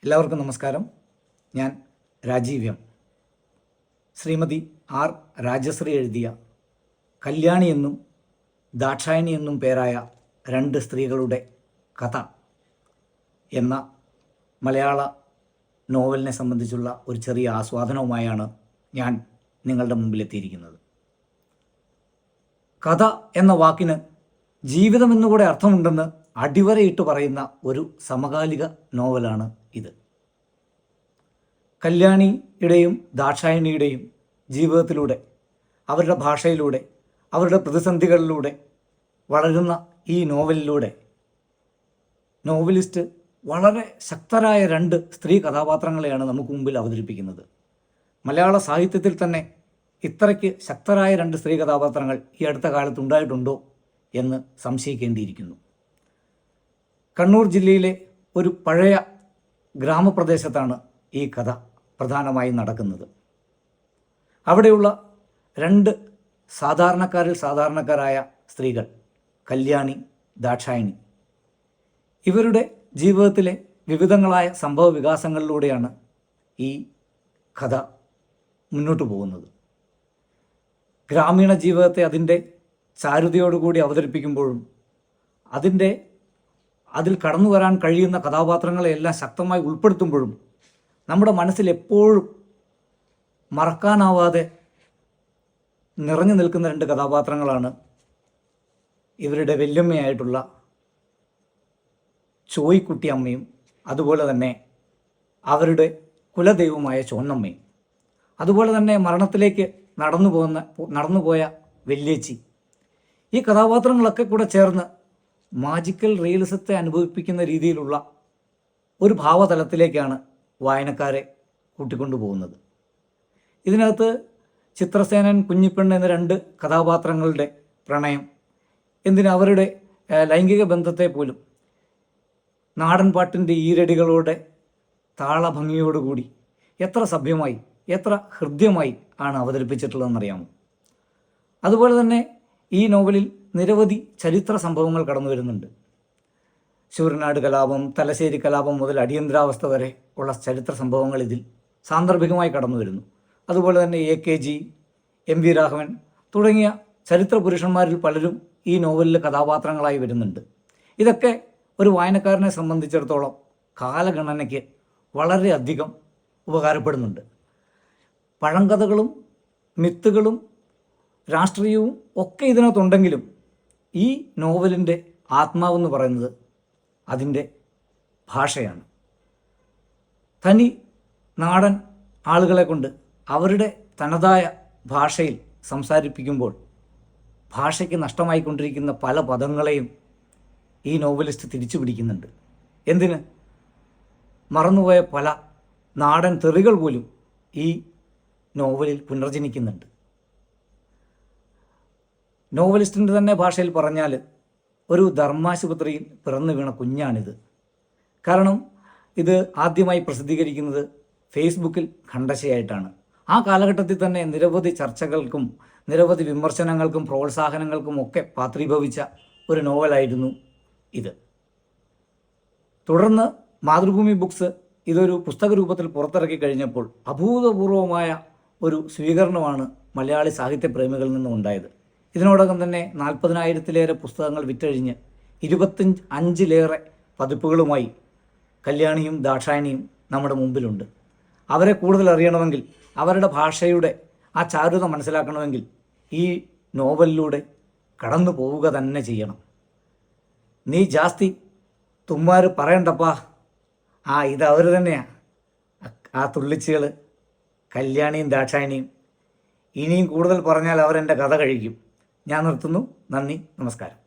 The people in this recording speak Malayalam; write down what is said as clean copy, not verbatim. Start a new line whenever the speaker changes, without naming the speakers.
എല്ലാവർക്കും നമസ്കാരം. ഞാൻ രാജീവ് എം. ശ്രീമതി ആർ രാജശ്രീ എഴുതിയ കല്യാണി എന്നും ദാക്ഷായണി എന്നും പേരായ രണ്ട് സ്ത്രീകളുടെ കഥ എന്ന മലയാള നോവലിനെ സംബന്ധിച്ചുള്ള ഒരു ചെറിയ ആസ്വാദനവുമായാണ് ഞാൻ നിങ്ങളുടെ മുമ്പിലെത്തിയിരിക്കുന്നത്. കഥ എന്ന വാക്കിന് ജീവിതമെന്നുകൂടെ അർത്ഥമുണ്ടെന്ന് അടിവരയിട്ട് പറയുന്ന ഒരു സമകാലിക നോവലാണ് ഇത്. കല്യാണിയുടെയും ദാക്ഷായണിയുടെയും ജീവിതത്തിലൂടെ, അവരുടെ ഭാഷയിലൂടെ, അവരുടെ പ്രതിസന്ധികളിലൂടെ വളരുന്ന ഈ നോവലിലൂടെ നോവലിസ്റ്റ് വളരെ ശക്തരായ രണ്ട് സ്ത്രീ കഥാപാത്രങ്ങളെയാണ് നമുക്ക് മുമ്പിൽ അവതരിപ്പിക്കുന്നത്. മലയാള സാഹിത്യത്തിൽ തന്നെ ഇത്രയ്ക്ക് ശക്തരായ രണ്ട് സ്ത്രീ കഥാപാത്രങ്ങൾ ഈ അടുത്ത കാലത്ത് ഉണ്ടായിട്ടുണ്ടോ എന്ന് സംശയിക്കേണ്ടിയിരിക്കുന്നു. കണ്ണൂർ ജില്ലയിലെ ഒരു പഴയ ഗ്രാമപ്രദേശത്താണ് ഈ കഥ പ്രധാനമായും നടക്കുന്നത്. അവിടെയുള്ള രണ്ട് സാധാരണക്കാരിൽ സാധാരണക്കാരായ സ്ത്രീകൾ, കല്യാണി, ദാക്ഷായണി, ഇവരുടെ ജീവിതത്തിലെ വിവിധങ്ങളായ സംഭവ വികാസങ്ങളിലൂടെയാണ് ഈ കഥ മുന്നോട്ട് പോകുന്നത്. ഗ്രാമീണ ജീവിതത്തെ അതിൻ്റെ ചാരുതയോടുകൂടി അവതരിപ്പിക്കുമ്പോഴും അതിൽ കടന്നു വരാൻ കഴിയുന്ന കഥാപാത്രങ്ങളെയെല്ലാം ശക്തമായി ഉൾപ്പെടുത്തുമ്പോഴും നമ്മുടെ മനസ്സിൽ എപ്പോഴും മറക്കാനാവാതെ നിറഞ്ഞു നിൽക്കുന്ന രണ്ട് കഥാപാത്രങ്ങളാണ് ഇവരുടെ വല്യമ്മയായിട്ടുള്ള ചോയ്ക്കുട്ടി അമ്മയും അതുപോലെ തന്നെ അവരുടെ കുലദൈവമായ ചോന്നമ്മയും. അതുപോലെ തന്നെ മരണത്തിലേക്ക് നടന്നുപോയ വല്യേച്ചി. ഈ കഥാപാത്രങ്ങളൊക്കെ കൂടെ ചേർന്ന് മാജിക്കൽ റിയലിസത്തെ അനുഭവിപ്പിക്കുന്ന രീതിയിലുള്ള ഒരു ഭാവതലത്തിലേക്കാണ് വായനക്കാരെ കൂട്ടിക്കൊണ്ടു പോകുന്നത്. ഇതിനകത്ത് ചിത്രസേനൻ, കുഞ്ഞിപ്പെണ്ണ് എന്ന രണ്ട് കഥാപാത്രങ്ങളുടെ പ്രണയം, അവരുടെ ലൈംഗിക ബന്ധത്തെ പോലും നാടൻ പാട്ടിൻ്റെ ഈരടികളോടെ താളഭംഗിയോടുകൂടി എത്ര സഭ്യമായി, എത്ര ഹൃദ്യമായി ആണ് അവതരിപ്പിച്ചിട്ടുള്ളതെന്നറിയാമോ? അതുപോലെ തന്നെ ഈ നോവലിൽ നിരവധി ചരിത്ര സംഭവങ്ങൾ കടന്നു വരുന്നുണ്ട്. ശൂരനാട് കലാപം, തലശ്ശേരി കലാപം മുതൽ അടിയന്തരാവസ്ഥ വരെ ഉള്ള ചരിത്ര സംഭവങ്ങൾ ഇതിൽ സാന്ദർഭികമായി കടന്നു വരുന്നു. അതുപോലെ തന്നെ AKG, MV രാഘവൻ തുടങ്ങിയ ചരിത്ര പുരുഷന്മാരിൽ പലരും ഈ നോവലിലെ കഥാപാത്രങ്ങളായി വരുന്നുണ്ട്. ഇതൊക്കെ ഒരു വായനക്കാരനെ സംബന്ധിച്ചിടത്തോളം കാലഗണനയ്ക്ക് വളരെയധികം ഉപകാരപ്പെടുന്നുണ്ട്. പഴങ്കഥകളും മിത്തുകളും രാഷ്ട്രീയവും ഒക്കെ ഇതിനകത്തുണ്ടെങ്കിലും ഈ നോവലിൻ്റെ ആത്മാവെന്ന് പറയുന്നത് അതിൻ്റെ ഭാഷയാണ്. തനി നാടൻ ആളുകളെ കൊണ്ട് അവരുടെ തനതായ ഭാഷയിൽ സംസാരിപ്പിക്കുമ്പോൾ ഭാഷയ്ക്ക് നഷ്ടമായിക്കൊണ്ടിരിക്കുന്ന പല പദങ്ങളെയും ഈ നോവലിസ്റ്റ് തിരിച്ചു പിടിക്കുന്നുണ്ട്. എന്തിന്? മറന്നുപോയ പല നാടൻ തെറികൾ പോലും ഈ നോവലിൽ പുനർജനിക്കുന്നുണ്ട്. നോവലിസ്റ്റിൻ്റെ തന്നെ ഭാഷയിൽ പറഞ്ഞാൽ ഒരു ധർമാശുപത്രിയിൽ പിറന്നു വീണ കുഞ്ഞാണിത്. കാരണം ഇത് ആദ്യമായി പ്രസിദ്ധീകരിക്കുന്നത് ഫേസ്ബുക്കിൽ ഖണ്ഡശയായിട്ടാണ്. ആ കാലഘട്ടത്തിൽ തന്നെ നിരവധി ചർച്ചകൾക്കും നിരവധി വിമർശനങ്ങൾക്കും പ്രോത്സാഹനങ്ങൾക്കും ഒക്കെ പാത്രീഭവിച്ച ഒരു നോവലായിരുന്നു ഇത്. തുടർന്ന് മാതൃഭൂമി ബുക്സ് ഇതൊരു പുസ്തക രൂപത്തിൽ പുറത്തിറക്കി കഴിഞ്ഞപ്പോൾ അഭൂതപൂർവമായ ഒരു സ്വീകരണമാണ് മലയാളി സാഹിത്യപ്രേമികളിൽ നിന്നും ഉണ്ടായത്. ഇതിനോടകം തന്നെ 40,000-ലേറെ പുസ്തകങ്ങൾ വിറ്റഴിഞ്ഞ് 25-ലേറെ പതിപ്പുകളുമായി കല്യാണിയും ദാക്ഷായണിയും നമ്മുടെ മുമ്പിലുണ്ട്. അവരെ കൂടുതൽ അറിയണമെങ്കിൽ, അവരുടെ ഭാഷയുടെ ആ ചാരുത മനസ്സിലാക്കണമെങ്കിൽ ഈ നോവലിലൂടെ കടന്നു പോവുക തന്നെ ചെയ്യണം. നീ ജാസ്തി തുമ്മാര് പറയണ്ടപ്പാ, ഇത് അവർ തന്നെയാണ്, ആ തുള്ളിച്ചുകൾ കല്യാണിയും ദാക്ഷായണിയും. ഇനിയും കൂടുതൽ പറഞ്ഞാൽ അവരെൻ്റെ കഥ കഴിക്കും. ഞാൻ നിർത്തുന്നു. നന്ദി, നമസ്കാരം.